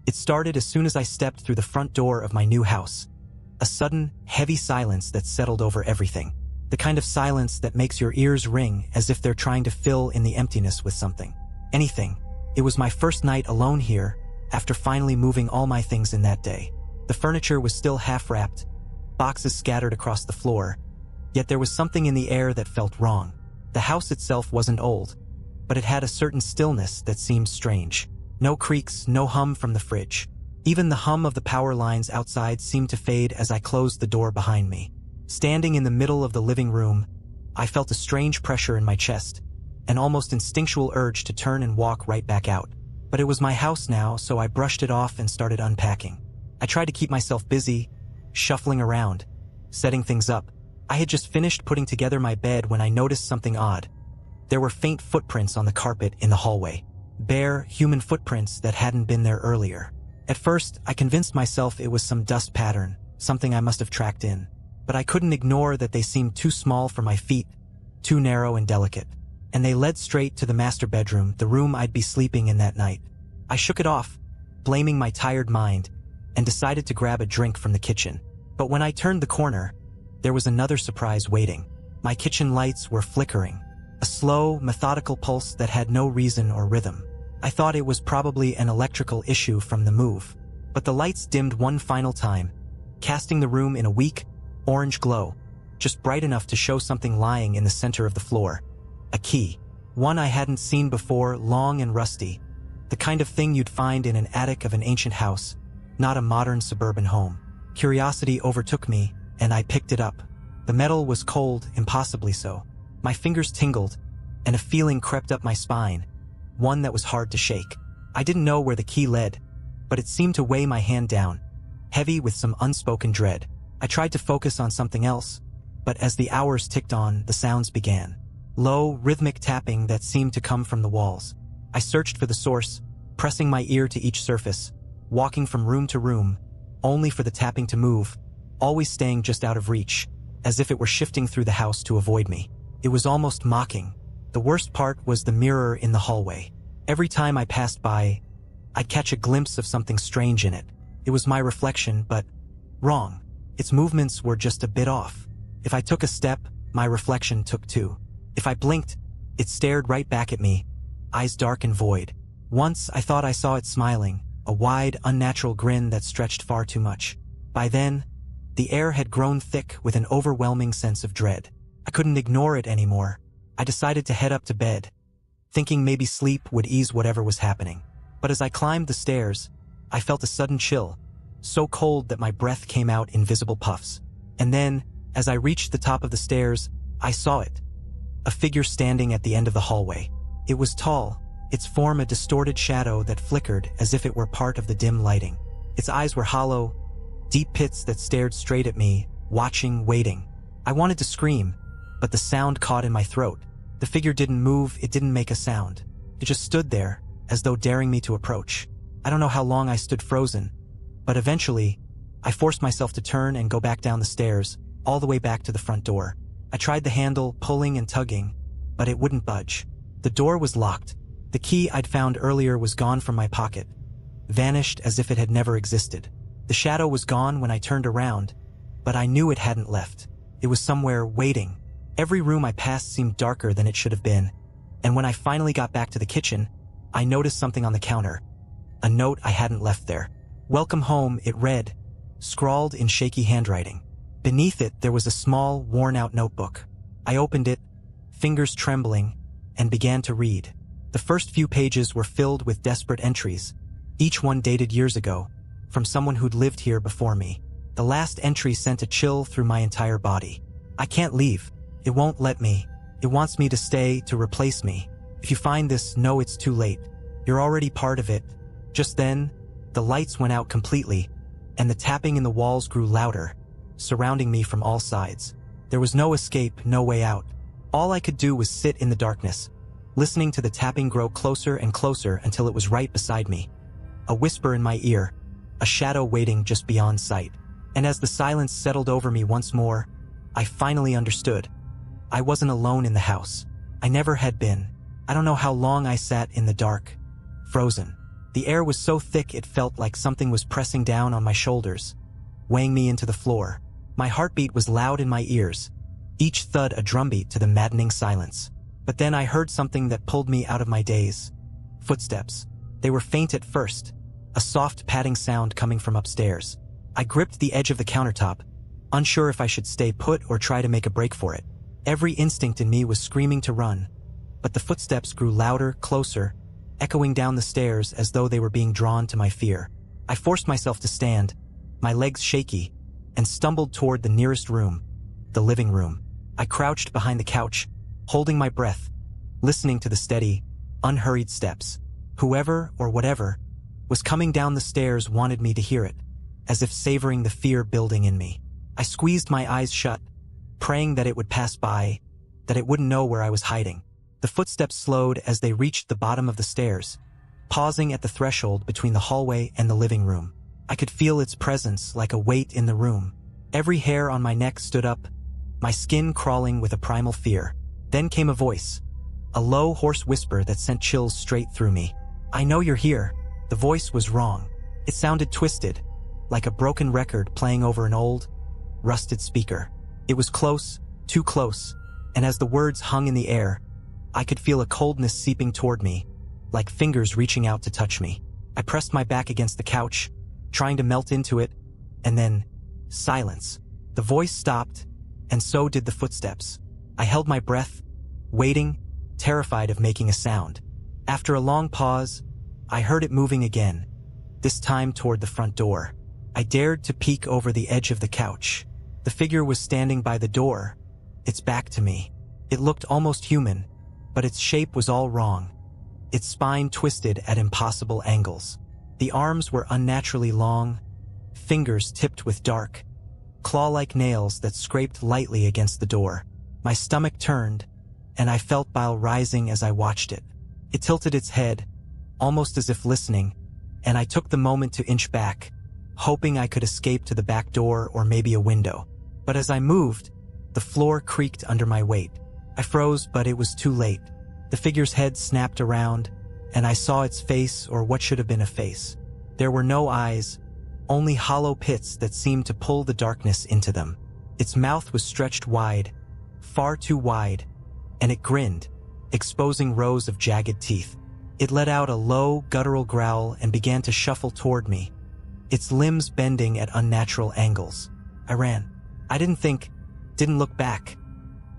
It started as soon as I stepped through the front door of my new house. A sudden, heavy silence that settled over everything. The kind of silence that makes your ears ring as if they're trying to fill in the emptiness with something. Anything. It was my first night alone here, after finally moving all my things in that day. The furniture was still half-wrapped, boxes scattered across the floor, yet there was something in the air that felt wrong. The house itself wasn't old, but it had a certain stillness that seemed strange. No creaks, no hum from the fridge. Even the hum of the power lines outside seemed to fade as I closed the door behind me. Standing in the middle of the living room, I felt a strange pressure in my chest, an almost instinctual urge to turn and walk right back out. But it was my house now, so I brushed it off and started unpacking. I tried to keep myself busy, shuffling around, setting things up. I had just finished putting together my bed when I noticed something odd. There were faint footprints on the carpet in the hallway. Bare, human footprints that hadn't been there earlier. At first, I convinced myself it was some dust pattern, something I must have tracked in. But I couldn't ignore that they seemed too small for my feet, too narrow and delicate. And they led straight to the master bedroom, the room I'd be sleeping in that night. I shook it off, blaming my tired mind, and decided to grab a drink from the kitchen. But when I turned the corner, there was another surprise waiting. My kitchen lights were flickering, a slow, methodical pulse that had no reason or rhythm. I thought it was probably an electrical issue from the move. But the lights dimmed one final time, casting the room in a weak, orange glow, just bright enough to show something lying in the center of the floor. A key. One I hadn't seen before, long and rusty. The kind of thing you'd find in an attic of an ancient house, not a modern suburban home. Curiosity overtook me, and I picked it up. The metal was cold, impossibly so. My fingers tingled, and a feeling crept up my spine, one that was hard to shake. I didn't know where the key led, but it seemed to weigh my hand down, heavy with some unspoken dread. I tried to focus on something else, but as the hours ticked on, the sounds began. Low, rhythmic tapping that seemed to come from the walls. I searched for the source, pressing my ear to each surface, walking from room to room, only for the tapping to move, always staying just out of reach, as if it were shifting through the house to avoid me. It was almost mocking. The worst part was the mirror in the hallway. Every time I passed by, I'd catch a glimpse of something strange in it. It was my reflection, but wrong. Its movements were just a bit off. If I took a step, my reflection took two. If I blinked, it stared right back at me, eyes dark and void. Once I thought I saw it smiling, a wide, unnatural grin that stretched far too much. By then, the air had grown thick with an overwhelming sense of dread. I couldn't ignore it anymore. I decided to head up to bed, thinking maybe sleep would ease whatever was happening. But as I climbed the stairs, I felt a sudden chill, so cold that my breath came out in visible puffs. And then, as I reached the top of the stairs, I saw it. A figure standing at the end of the hallway. It was tall, its form a distorted shadow that flickered as if it were part of the dim lighting. Its eyes were hollow, deep pits that stared straight at me, watching, waiting. I wanted to scream, but the sound caught in my throat. The figure didn't move, it didn't make a sound. It just stood there, as though daring me to approach. I don't know how long I stood frozen, but eventually, I forced myself to turn and go back down the stairs, all the way back to the front door. I tried the handle, pulling and tugging, but it wouldn't budge. The door was locked. The key I'd found earlier was gone from my pocket, vanished as if it had never existed. The shadow was gone when I turned around, but I knew it hadn't left. It was somewhere waiting. Every room I passed seemed darker than it should have been, and when I finally got back to the kitchen, I noticed something on the counter. A note I hadn't left there. "Welcome home," it read, scrawled in shaky handwriting. Beneath it, there was a small, worn-out notebook. I opened it, fingers trembling, and began to read. The first few pages were filled with desperate entries, each one dated years ago, from someone who'd lived here before me. The last entry sent a chill through my entire body. "I can't leave. It won't let me. It wants me to stay, to replace me. If you find this, know it's too late. You're already part of it." Just then, the lights went out completely, and the tapping in the walls grew louder, surrounding me from all sides. There was no escape, no way out. All I could do was sit in the darkness, listening to the tapping grow closer and closer until it was right beside me. A whisper in my ear, a shadow waiting just beyond sight. And as the silence settled over me once more, I finally understood. I wasn't alone in the house. I never had been. I don't know how long I sat in the dark, frozen. The air was so thick it felt like something was pressing down on my shoulders, weighing me into the floor. My heartbeat was loud in my ears, each thud a drumbeat to the maddening silence. But then I heard something that pulled me out of my daze. Footsteps. They were faint at first, a soft padding sound coming from upstairs. I gripped the edge of the countertop, unsure if I should stay put or try to make a break for it. Every instinct in me was screaming to run, but the footsteps grew louder, closer, echoing down the stairs as though they were being drawn to my fear. I forced myself to stand, my legs shaky, and stumbled toward the nearest room, the living room. I crouched behind the couch, holding my breath, listening to the steady, unhurried steps. Whoever or whatever was coming down the stairs wanted me to hear it, as if savoring the fear building in me. I squeezed my eyes shut, praying that it would pass by, that it wouldn't know where I was hiding. The footsteps slowed as they reached the bottom of the stairs, pausing at the threshold between the hallway and the living room. I could feel its presence like a weight in the room. Every hair on my neck stood up, my skin crawling with a primal fear. Then came a voice, a low, hoarse whisper that sent chills straight through me. "I know you're here." The voice was wrong. It sounded twisted, like a broken record playing over an old, rusted speaker. It was close, too close, and as the words hung in the air, I could feel a coldness seeping toward me, like fingers reaching out to touch me. I pressed my back against the couch, trying to melt into it, and then, silence. The voice stopped, and so did the footsteps. I held my breath, waiting, terrified of making a sound. After a long pause, I heard it moving again, this time toward the front door. I dared to peek over the edge of the couch. The figure was standing by the door, its back to me. It looked almost human, but its shape was all wrong, its spine twisted at impossible angles. The arms were unnaturally long, fingers tipped with dark, claw-like nails that scraped lightly against the door. My stomach turned, and I felt bile rising as I watched it. It tilted its head, almost as if listening, and I took the moment to inch back, hoping I could escape to the back door or maybe a window. But as I moved, the floor creaked under my weight. I froze, but it was too late. The figure's head snapped around, and I saw its face, or what should have been a face. There were no eyes, only hollow pits that seemed to pull the darkness into them. Its mouth was stretched wide, far too wide, and it grinned, exposing rows of jagged teeth. It let out a low, guttural growl and began to shuffle toward me, its limbs bending at unnatural angles. I ran. I didn't look back.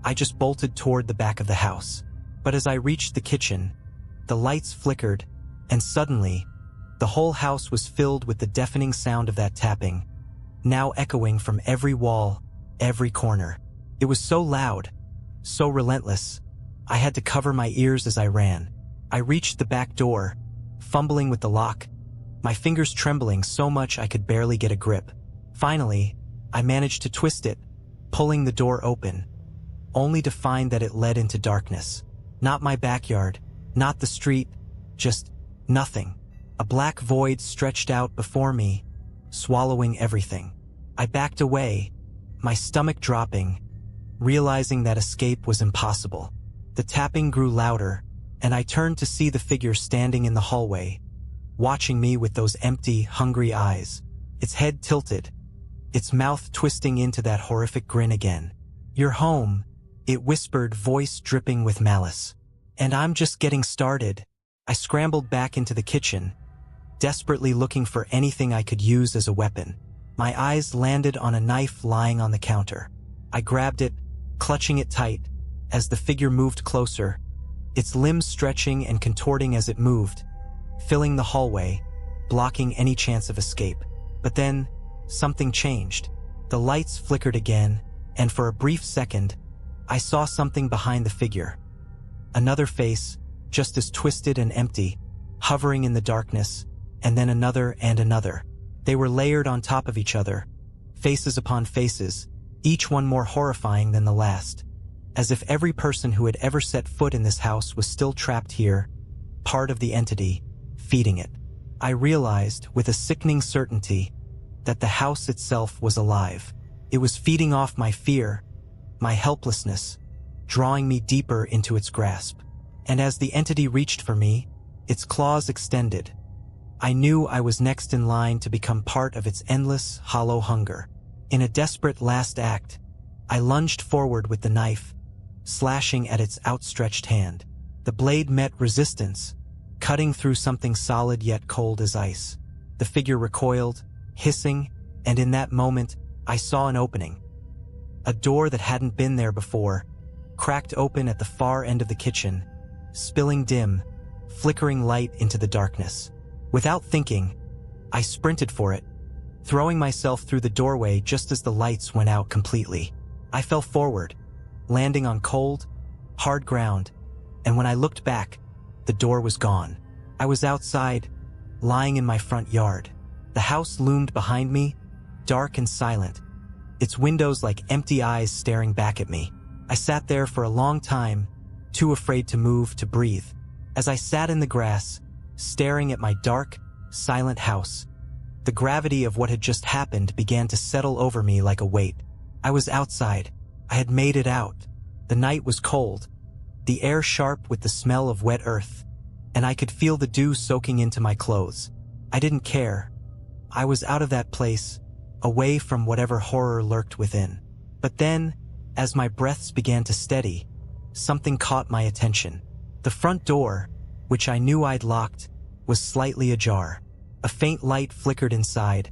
I just bolted toward the back of the house. But as I reached the kitchen, the lights flickered, and suddenly, the whole house was filled with the deafening sound of that tapping, now echoing from every wall, every corner. It was so loud, so relentless, I had to cover my ears as I ran. I reached the back door, fumbling with the lock, my fingers trembling so much I could barely get a grip. Finally, I managed to twist it, pulling the door open, only to find that it led into darkness. Not my backyard, not the street, just nothing. A black void stretched out before me, swallowing everything. I backed away, my stomach dropping, realizing that escape was impossible. The tapping grew louder, and I turned to see the figure standing in the hallway, watching me with those empty, hungry eyes. Its head tilted, its mouth twisting into that horrific grin again. "You're home," it whispered, voice dripping with malice. "And I'm just getting started." I scrambled back into the kitchen, desperately looking for anything I could use as a weapon. My eyes landed on a knife lying on the counter. I grabbed it, clutching it tight, as the figure moved closer, its limbs stretching and contorting as it moved, filling the hallway, blocking any chance of escape. But then, something changed. The lights flickered again, and for a brief second, I saw something behind the figure. Another face, just as twisted and empty, hovering in the darkness, and then another and another. They were layered on top of each other, faces upon faces, each one more horrifying than the last, as if every person who had ever set foot in this house was still trapped here, part of the entity, feeding it. I realized, with a sickening certainty, that the house itself was alive. It was feeding off my fear, my helplessness, drawing me deeper into its grasp. And as the entity reached for me, its claws extended, I knew I was next in line to become part of its endless, hollow hunger. In a desperate last act, I lunged forward with the knife, slashing at its outstretched hand. The blade met resistance, cutting through something solid yet cold as ice. The figure recoiled, hissing, and in that moment, I saw an opening. A door that hadn't been there before, cracked open at the far end of the kitchen, spilling dim, flickering light into the darkness. Without thinking, I sprinted for it, throwing myself through the doorway just as the lights went out completely. I fell forward, landing on cold, hard ground, and when I looked back, the door was gone. I was outside, lying in my front yard. The house loomed behind me, dark and silent, its windows like empty eyes staring back at me. I sat there for a long time, too afraid to move, to breathe. As I sat in the grass, staring at my dark, silent house, the gravity of what had just happened began to settle over me like a weight. I was outside. I had made it out. The night was cold, the air sharp with the smell of wet earth, and I could feel the dew soaking into my clothes. I didn't care. I was out of that place, away from whatever horror lurked within. But then, as my breaths began to steady, something caught my attention. The front door, which I knew I'd locked, was slightly ajar. A faint light flickered inside,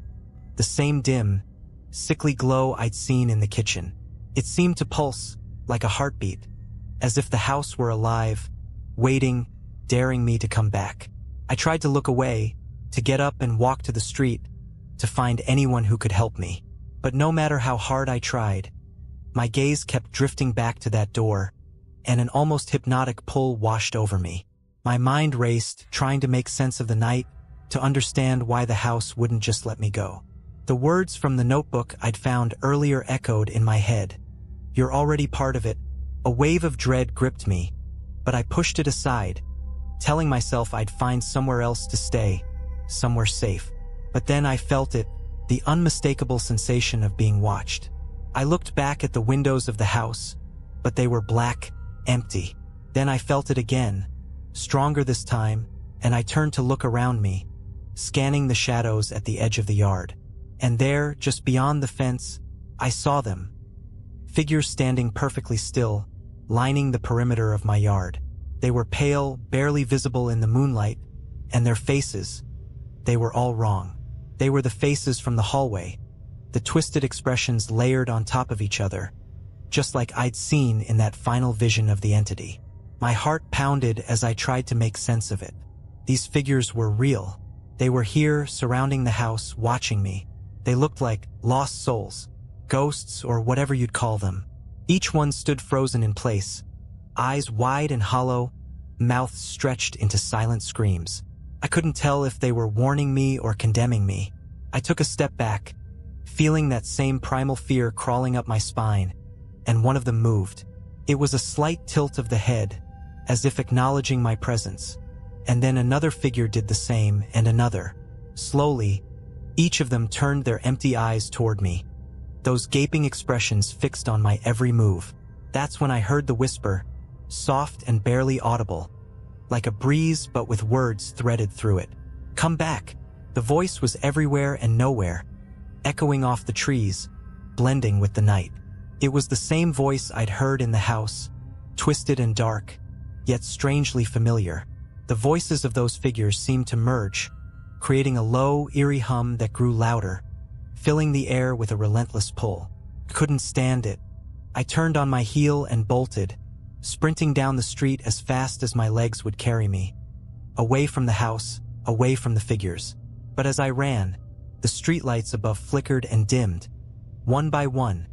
the same dim, sickly glow I'd seen in the kitchen. It seemed to pulse, like a heartbeat, as if the house were alive, waiting, daring me to come back. I tried to look away, to get up and walk to the street, to find anyone who could help me. But no matter how hard I tried, my gaze kept drifting back to that door, and an almost hypnotic pull washed over me. My mind raced, trying to make sense of the night, to understand why the house wouldn't just let me go. The words from the notebook I'd found earlier echoed in my head. "You're already part of it." A wave of dread gripped me, but I pushed it aside, telling myself I'd find somewhere else to stay, somewhere safe. But then I felt it, the unmistakable sensation of being watched. I looked back at the windows of the house, but they were black, empty. Then I felt it again, stronger this time, and I turned to look around me, scanning the shadows at the edge of the yard. And there, just beyond the fence, I saw them. Figures standing perfectly still, lining the perimeter of my yard. They were pale, barely visible in the moonlight, and their faces, they were all wrong. They were the faces from the hallway, the twisted expressions layered on top of each other, just like I'd seen in that final vision of the entity. My heart pounded as I tried to make sense of it. These figures were real. They were here, surrounding the house, watching me. They looked like lost souls, ghosts, or whatever you'd call them. Each one stood frozen in place, eyes wide and hollow, mouths stretched into silent screams. I couldn't tell if they were warning me or condemning me. I took a step back, feeling that same primal fear crawling up my spine, and one of them moved. It was a slight tilt of the head, as if acknowledging my presence. And then another figure did the same, and another. Slowly, each of them turned their empty eyes toward me, those gaping expressions fixed on my every move. That's when I heard the whisper, soft and barely audible, like a breeze but with words threaded through it. "Come back." The voice was everywhere and nowhere, echoing off the trees, blending with the night. It was the same voice I'd heard in the house, twisted and dark, yet strangely familiar. The voices of those figures seemed to merge, creating a low, eerie hum that grew louder, filling the air with a relentless pull. Couldn't stand it. I turned on my heel and bolted, sprinting down the street as fast as my legs would carry me, away from the house, away from the figures. But as I ran, the streetlights above flickered and dimmed, one by one,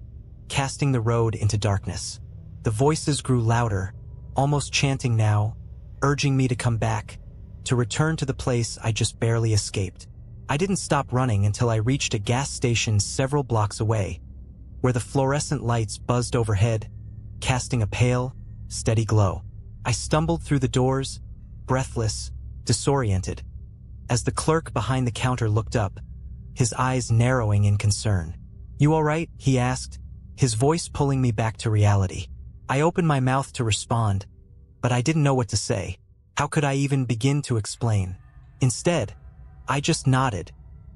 casting the road into darkness. The voices grew louder, almost chanting now, urging me to come back, to return to the place I just barely escaped. I didn't stop running until I reached a gas station several blocks away, where the fluorescent lights buzzed overhead, casting a pale, steady glow. I stumbled through the doors, breathless, disoriented, as the clerk behind the counter looked up, his eyes narrowing in concern. "You all right?" he asked, his voice pulling me back to reality. I opened my mouth to respond, but I didn't know what to say. How could I even begin to explain? Instead, I just nodded,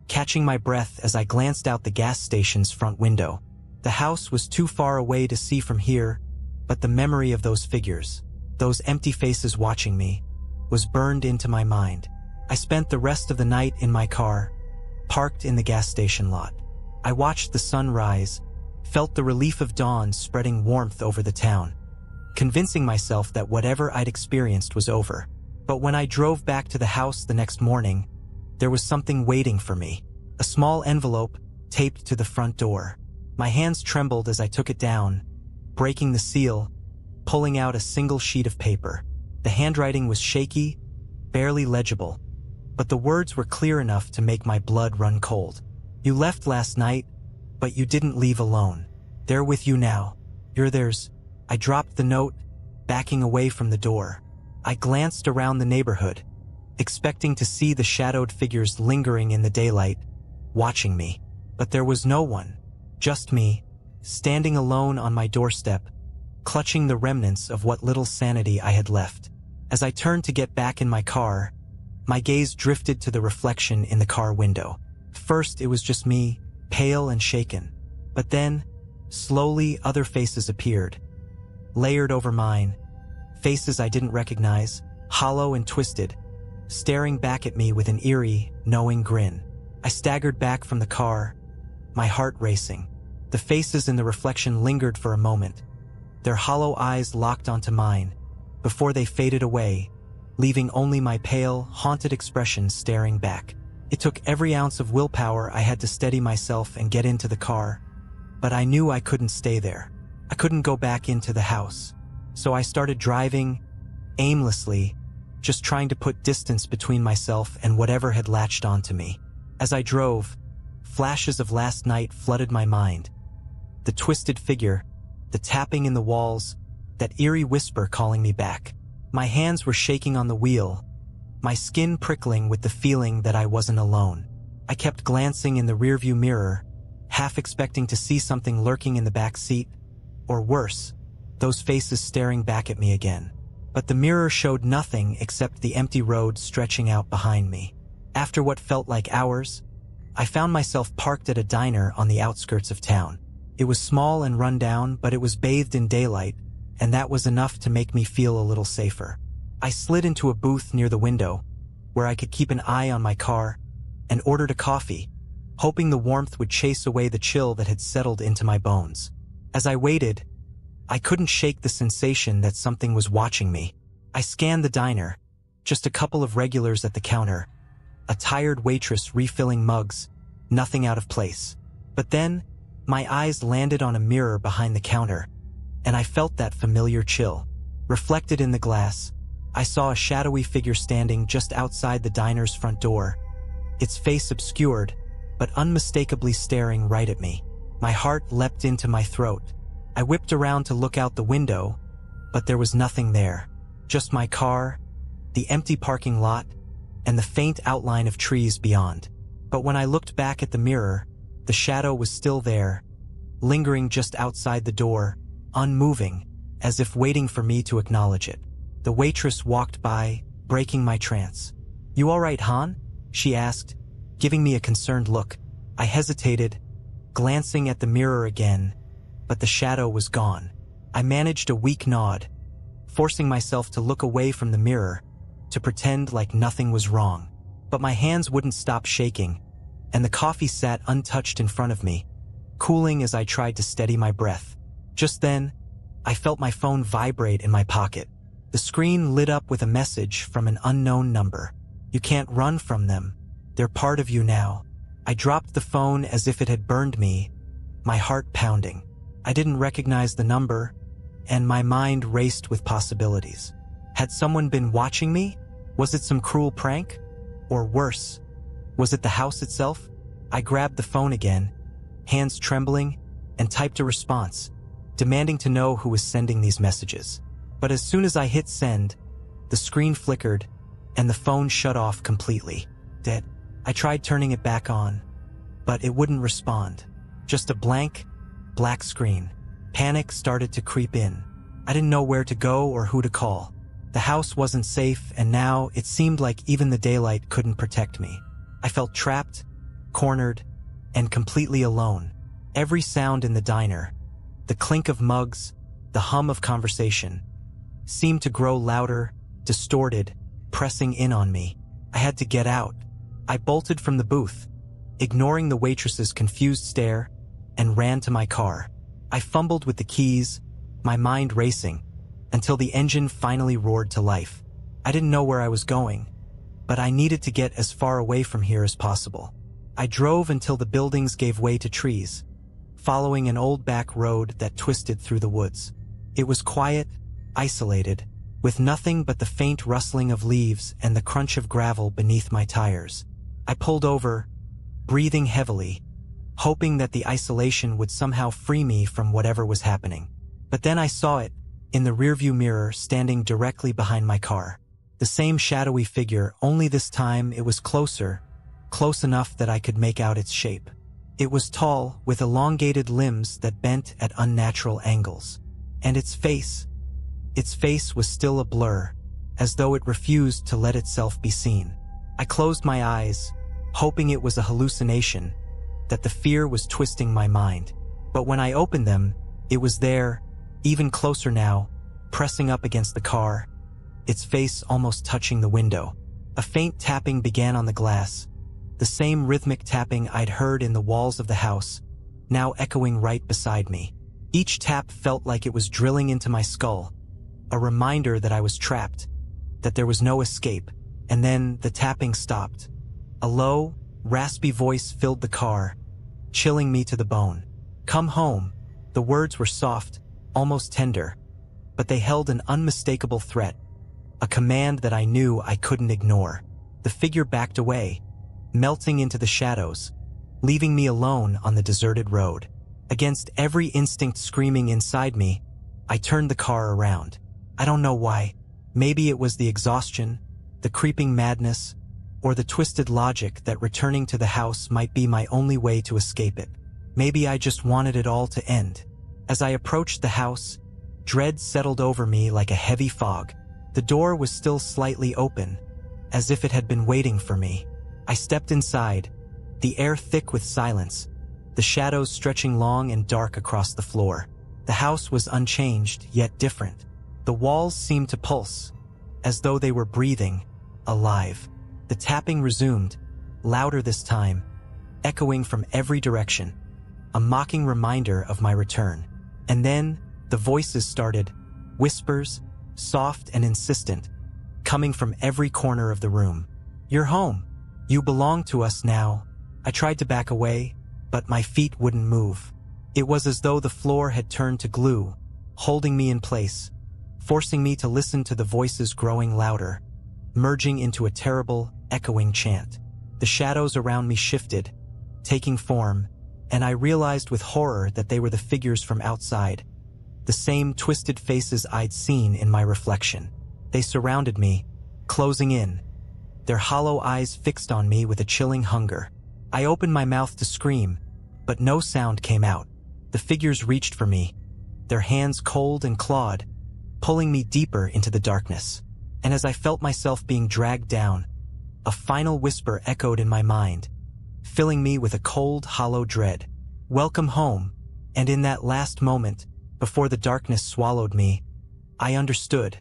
catching my breath as I glanced out the gas station's front window. The house was too far away to see from here, but the memory of those figures, those empty faces watching me, was burned into my mind. I spent the rest of the night in my car, parked in the gas station lot. I watched the sun rise, felt the relief of dawn spreading warmth over the town, convincing myself that whatever I'd experienced was over. But when I drove back to the house the next morning, there was something waiting for me. A small envelope taped to the front door. My hands trembled as I took it down, breaking the seal, pulling out a single sheet of paper. The handwriting was shaky, barely legible, but the words were clear enough to make my blood run cold. You left last night, but you didn't leave alone. They're with you now. You're theirs. I dropped the note, backing away from the door. I glanced around the neighborhood, expecting to see the shadowed figures lingering in the daylight, watching me. But there was no one, just me, standing alone on my doorstep, clutching the remnants of what little sanity I had left. As I turned to get back in my car, my gaze drifted to the reflection in the car window. First, it was just me, pale and shaken. But then, slowly, other faces appeared, layered over mine, faces I didn't recognize, hollow and twisted, staring back at me with an eerie, knowing grin. I staggered back from the car, my heart racing. The faces in the reflection lingered for a moment, their hollow eyes locked onto mine, before they faded away, leaving only my pale, haunted expression staring back. It took every ounce of willpower I had to steady myself and get into the car, but I knew I couldn't stay there. I couldn't go back into the house. So I started driving, aimlessly, just trying to put distance between myself and whatever had latched onto me. As I drove, flashes of last night flooded my mind. The twisted figure, the tapping in the walls, that eerie whisper calling me back. My hands were shaking on the wheel, my skin prickling with the feeling that I wasn't alone. I kept glancing in the rearview mirror, half expecting to see something lurking in the back seat, or worse, those faces staring back at me again. But the mirror showed nothing except the empty road stretching out behind me. After what felt like hours, I found myself parked at a diner on the outskirts of town. It was small and run down, but it was bathed in daylight, and that was enough to make me feel a little safer. I slid into a booth near the window, where I could keep an eye on my car, and ordered a coffee, hoping the warmth would chase away the chill that had settled into my bones. As I waited, I couldn't shake the sensation that something was watching me. I scanned the diner, just a couple of regulars at the counter, a tired waitress refilling mugs, nothing out of place. But then, my eyes landed on a mirror behind the counter, and I felt that familiar chill. Reflected in the glass, I saw a shadowy figure standing just outside the diner's front door, its face obscured, but unmistakably staring right at me. My heart leapt into my throat. I whipped around to look out the window, but there was nothing there. Just my car, the empty parking lot, and the faint outline of trees beyond. But when I looked back at the mirror, the shadow was still there, lingering just outside the door, unmoving, as if waiting for me to acknowledge it. The waitress walked by, breaking my trance. "You all right, Han?" she asked, giving me a concerned look. I hesitated, glancing at the mirror again, but the shadow was gone. I managed a weak nod, forcing myself to look away from the mirror, to pretend like nothing was wrong. But my hands wouldn't stop shaking, and the coffee sat untouched in front of me, cooling as I tried to steady my breath. Just then, I felt my phone vibrate in my pocket. The screen lit up with a message from an unknown number. "You can't run from them. They're part of you now." I dropped the phone as if it had burned me, my heart pounding. I didn't recognize the number, and my mind raced with possibilities. Had someone been watching me? Was it some cruel prank? Or worse, was it the house itself? I grabbed the phone again, hands trembling, and typed a response, demanding to know who was sending these messages. But as soon as I hit send, the screen flickered, and the phone shut off completely. Dead. I tried turning it back on, but it wouldn't respond. Just a blank, black screen. Panic started to creep in. I didn't know where to go or who to call. The house wasn't safe, and now it seemed like even the daylight couldn't protect me. I felt trapped, cornered, and completely alone. Every sound in the diner, the clink of mugs, the hum of conversation, seemed to grow louder, distorted, pressing in on me. I had to get out. I bolted from the booth, ignoring the waitress's confused stare, and ran to my car. I fumbled with the keys, my mind racing, until the engine finally roared to life. I didn't know where I was going, but I needed to get as far away from here as possible. I drove until the buildings gave way to trees, following an old back road that twisted through the woods. It was quiet, isolated, with nothing but the faint rustling of leaves and the crunch of gravel beneath my tires. I pulled over, breathing heavily, hoping that the isolation would somehow free me from whatever was happening. But then I saw it, in the rearview mirror standing directly behind my car. The same shadowy figure, only this time it was closer, close enough that I could make out its shape. It was tall, with elongated limbs that bent at unnatural angles. And its face was still a blur, as though it refused to let itself be seen. I closed my eyes, hoping it was a hallucination, that the fear was twisting my mind. But when I opened them, it was there, even closer now, pressing up against the car, its face almost touching the window. A faint tapping began on the glass, the same rhythmic tapping I'd heard in the walls of the house, now echoing right beside me. Each tap felt like it was drilling into my skull, a reminder that I was trapped, that there was no escape. And then the tapping stopped. A low, raspy voice filled the car, chilling me to the bone. "Come home." The words were soft, almost tender, but they held an unmistakable threat, a command that I knew I couldn't ignore. The figure backed away, melting into the shadows, leaving me alone on the deserted road. Against every instinct screaming inside me, I turned the car around. I don't know why. Maybe it was the exhaustion, the creeping madness, or the twisted logic that returning to the house might be my only way to escape it. Maybe I just wanted it all to end. As I approached the house, dread settled over me like a heavy fog. The door was still slightly open, as if it had been waiting for me. I stepped inside, the air thick with silence, the shadows stretching long and dark across the floor. The house was unchanged, yet different. The walls seemed to pulse, as though they were breathing, alive. The tapping resumed, louder this time, echoing from every direction, a mocking reminder of my return. And then, the voices started, whispers, soft and insistent, coming from every corner of the room. "You're home. You belong to us now." I tried to back away, but my feet wouldn't move. It was as though the floor had turned to glue, holding me in place, forcing me to listen to the voices growing louder, merging into a terrible, echoing chant. The shadows around me shifted, taking form, and I realized with horror that they were the figures from outside, the same twisted faces I'd seen in my reflection. They surrounded me, closing in, their hollow eyes fixed on me with a chilling hunger. I opened my mouth to scream, but no sound came out. The figures reached for me, their hands cold and clawed, pulling me deeper into the darkness. And as I felt myself being dragged down, a final whisper echoed in my mind, filling me with a cold, hollow dread. "Welcome home." And in that last moment, before the darkness swallowed me, I understood.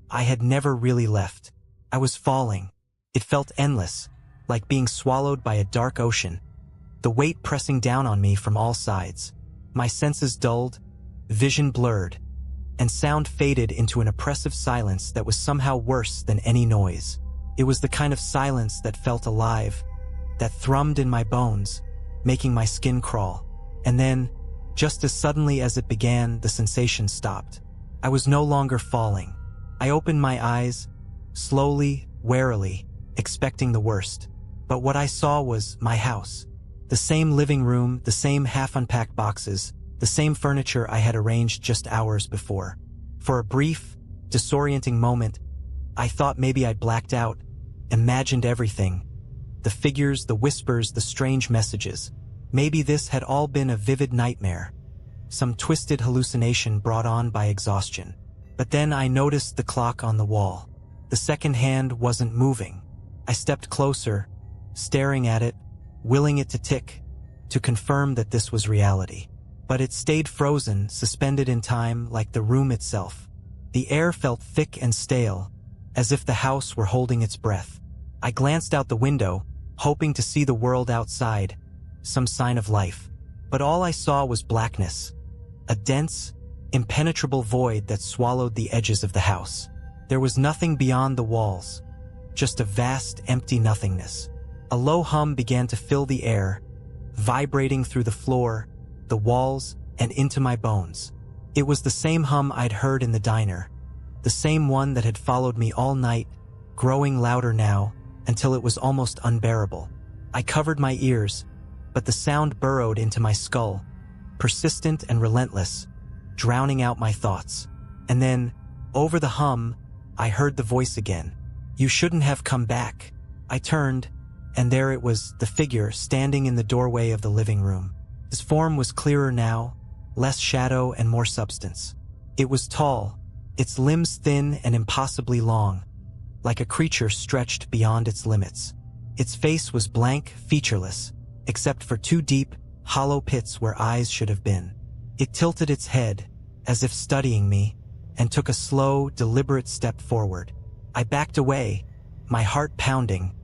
I had never really left. I was falling. It felt endless, like being swallowed by a dark ocean, the weight pressing down on me from all sides. My senses dulled, vision blurred, and sound faded into an oppressive silence that was somehow worse than any noise. It was the kind of silence that felt alive, that thrummed in my bones, making my skin crawl. And then, just as suddenly as it began, the sensation stopped. I was no longer falling. I opened my eyes, slowly, warily, expecting the worst. But what I saw was my house. The same living room, the same half-unpacked boxes, the same furniture I had arranged just hours before. For a brief, disorienting moment, I thought maybe I'd blacked out, imagined everything. The figures, the whispers, the strange messages. Maybe this had all been a vivid nightmare, some twisted hallucination brought on by exhaustion. But then I noticed the clock on the wall. The second hand wasn't moving. I stepped closer, staring at it, willing it to tick, to confirm that this was reality. But it stayed frozen, suspended in time like the room itself. The air felt thick and stale, as if the house were holding its breath. I glanced out the window, hoping to see the world outside, some sign of life. But all I saw was blackness, a dense, impenetrable void that swallowed the edges of the house. There was nothing beyond the walls, just a vast, empty nothingness. A low hum began to fill the air, vibrating through the floor, the walls, and into my bones. It was the same hum I'd heard in the diner, the same one that had followed me all night, growing louder now, until it was almost unbearable. I covered my ears, but the sound burrowed into my skull, persistent and relentless, drowning out my thoughts. And then, over the hum, I heard the voice again. "You shouldn't have come back." I turned, and there it was, the figure standing in the doorway of the living room. His form was clearer now, less shadow and more substance. It was tall, its limbs thin and impossibly long, like a creature stretched beyond its limits. Its face was blank, featureless, except for two deep, hollow pits where eyes should have been. It tilted its head, as if studying me, and took a slow, deliberate step forward. I backed away, my heart pounding,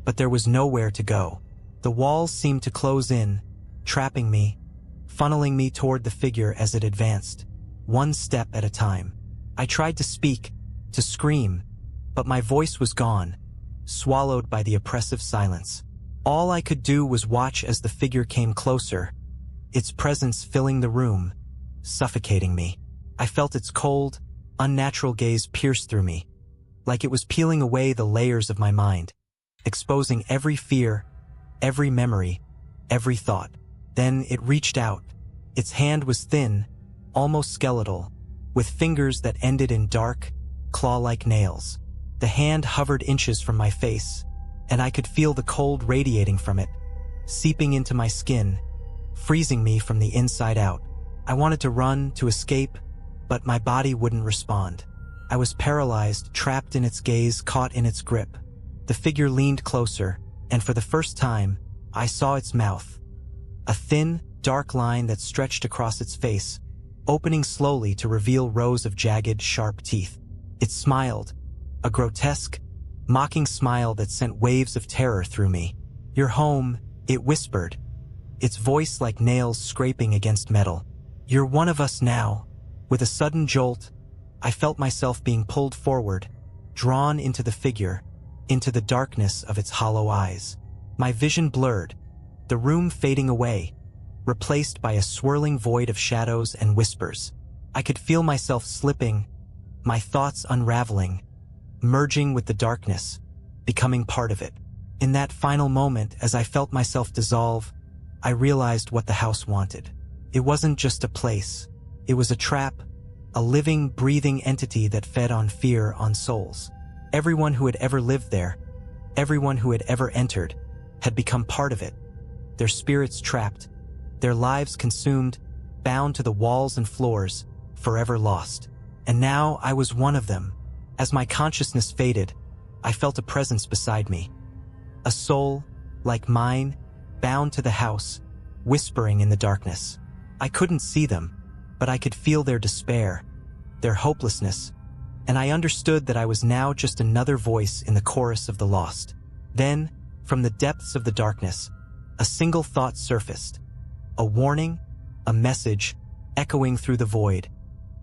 but there was nowhere to go. The walls seemed to close in, trapping me, funneling me toward the figure as it advanced, one step at a time. I tried to speak, to scream, but my voice was gone, swallowed by the oppressive silence. All I could do was watch as the figure came closer, its presence filling the room, suffocating me. I felt its cold, unnatural gaze pierce through me, like it was peeling away the layers of my mind, exposing every fear, every memory, every thought. Then it reached out. Its hand was thin, almost skeletal, with fingers that ended in dark, claw-like nails. The hand hovered inches from my face, and I could feel the cold radiating from it, seeping into my skin, freezing me from the inside out. I wanted to run, to escape, but my body wouldn't respond. I was paralyzed, trapped in its gaze, caught in its grip. The figure leaned closer, and for the first time, I saw its mouth. A thin, dark line that stretched across its face, opening slowly to reveal rows of jagged, sharp teeth. It smiled, a grotesque, mocking smile that sent waves of terror through me. "You're home," it whispered, its voice like nails scraping against metal. "You're one of us now." With a sudden jolt, I felt myself being pulled forward, drawn into the figure, into the darkness of its hollow eyes. My vision blurred, the room fading away, replaced by a swirling void of shadows and whispers. I could feel myself slipping, my thoughts unraveling, merging with the darkness, becoming part of it. In that final moment, as I felt myself dissolve, I realized what the house wanted. It wasn't just a place. It was a trap, a living, breathing entity that fed on fear, on souls. Everyone who had ever lived there, everyone who had ever entered, had become part of it. Their spirits trapped, their lives consumed, bound to the walls and floors, forever lost. And now I was one of them. As my consciousness faded, I felt a presence beside me. A soul, like mine, bound to the house, whispering in the darkness. I couldn't see them, but I could feel their despair, their hopelessness, and I understood that I was now just another voice in the chorus of the lost. Then, from the depths of the darkness, a single thought surfaced. A warning, a message, echoing through the void.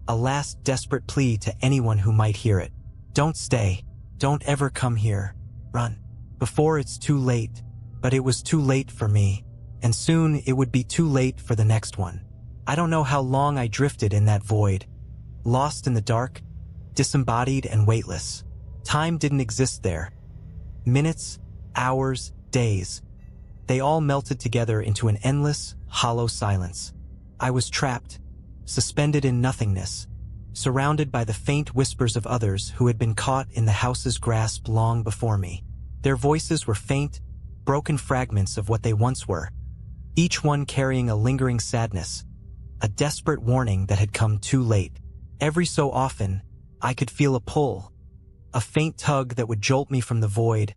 A last desperate plea to anyone who might hear it. "Don't stay. Don't ever come here. Run. Before it's too late." But it was too late for me, and soon it would be too late for the next one. I don't know how long I drifted in that void, lost in the dark, disembodied and weightless. Time didn't exist there. Minutes, hours, days. They all melted together into an endless, hollow silence. I was trapped, suspended in nothingness, surrounded by the faint whispers of others who had been caught in the house's grasp long before me. Their voices were faint, broken fragments of what they once were, each one carrying a lingering sadness, a desperate warning that had come too late. Every so often, I could feel a pull, a faint tug that would jolt me from the void,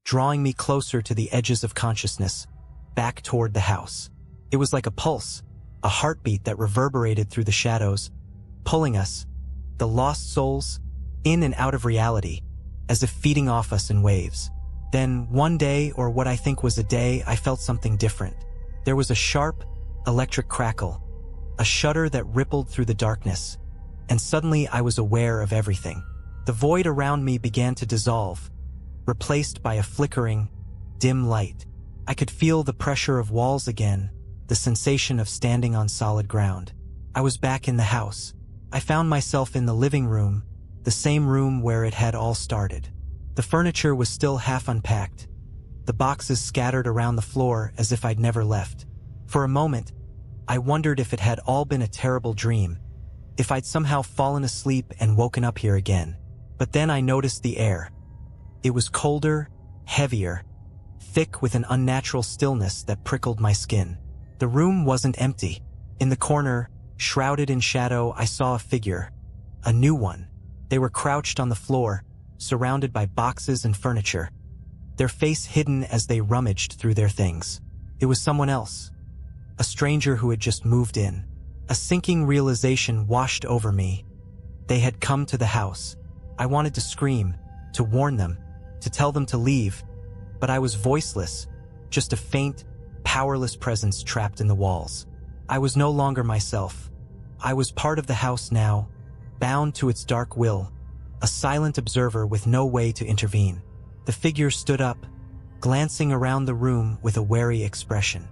drawing me closer to the edges of consciousness, back toward the house. It was like a pulse, a heartbeat that reverberated through the shadows, pulling us, the lost souls, in and out of reality, as if feeding off us in waves. Then, one day, or what I think was a day, I felt something different. There was a sharp, electric crackle, a shudder that rippled through the darkness, and suddenly I was aware of everything. The void around me began to dissolve, replaced by a flickering, dim light. I could feel the pressure of walls again, the sensation of standing on solid ground. I was back in the house. I found myself in the living room, the same room where it had all started. The furniture was still half unpacked, the boxes scattered around the floor as if I'd never left. For a moment, I wondered if it had all been a terrible dream, if I'd somehow fallen asleep and woken up here again. But then I noticed the air. It was colder, heavier, thick with an unnatural stillness that prickled my skin. The room wasn't empty. In the corner, shrouded in shadow, I saw a figure, a new one. They were crouched on the floor, surrounded by boxes and furniture, their face hidden as they rummaged through their things. It was someone else, a stranger who had just moved in. A sinking realization washed over me. They had come to the house. I wanted to scream, to warn them, to tell them to leave, but I was voiceless, just a faint, powerless presence trapped in the walls. I was no longer myself. I was part of the house now, bound to its dark will, a silent observer with no way to intervene. The figure stood up, glancing around the room with a wary expression.